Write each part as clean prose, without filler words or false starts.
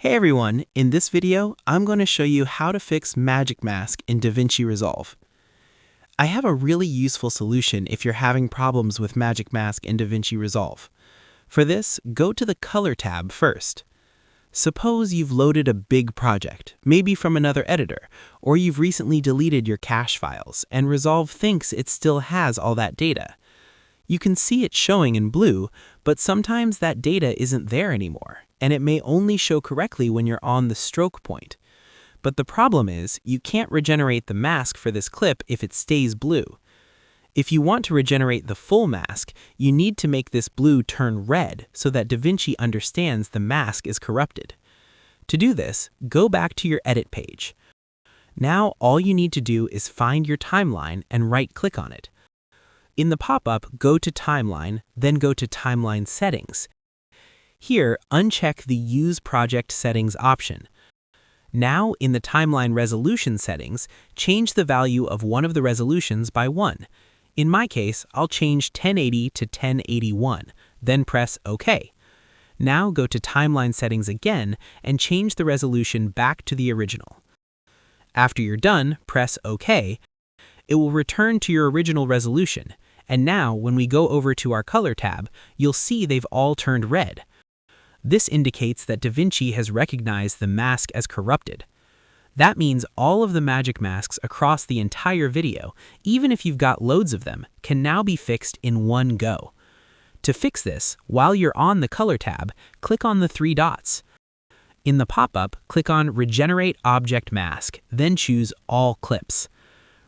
Hey everyone, in this video, I'm going to show you how to fix Magic Mask in DaVinci Resolve. I have a really useful solution if you're having problems with Magic Mask in DaVinci Resolve. For this, go to the Color tab first. Suppose you've loaded a big project, maybe from another editor, or you've recently deleted your cache files, and Resolve thinks it still has all that data. You can see it showing in blue, but sometimes that data isn't there anymore, and it may only show correctly when you're on the stroke point. But the problem is, you can't regenerate the mask for this clip if it stays blue. If you want to regenerate the full mask, you need to make this blue turn red so that DaVinci understands the mask is corrupted. To do this, go back to your edit page. Now all you need to do is find your timeline and right-click on it. In the pop-up, go to Timeline, then go to Timeline Settings. Here, uncheck the Use Project Settings option. Now, in the Timeline Resolution settings, change the value of one of the resolutions by 1. In my case, I'll change 1080 to 1081, then press OK. Now go to Timeline Settings again and change the resolution back to the original. After you're done, press OK. It will return to your original resolution. And now, when we go over to our Color tab, you'll see they've all turned red. This indicates that DaVinci has recognized the mask as corrupted. That means all of the magic masks across the entire video, even if you've got loads of them, can now be fixed in one go. To fix this, while you're on the Color tab, click on the 3 dots. In the pop-up, click on Regenerate Object Mask, then choose All Clips.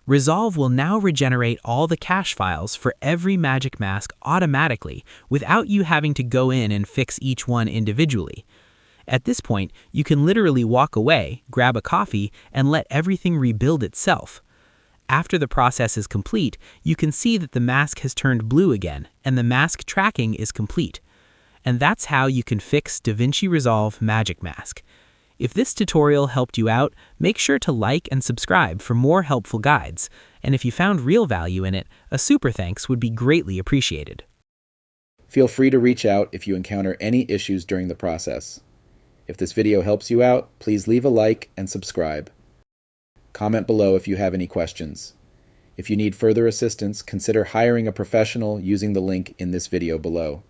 Resolve will now regenerate all the cache files for every magic mask automatically without you having to go in and fix each one individually. At this point, you can literally walk away, grab a coffee, and let everything rebuild itself. After the process is complete, you can see that the mask has turned blue again, and the mask tracking is complete. And that's how you can fix DaVinci Resolve Magic Mask. If this tutorial helped you out, make sure to like and subscribe for more helpful guides. And if you found real value in it, a super thanks would be greatly appreciated. Feel free to reach out if you encounter any issues during the process. If this video helps you out, please leave a like and subscribe. Comment below if you have any questions. If you need further assistance, consider hiring a professional using the link in this video below.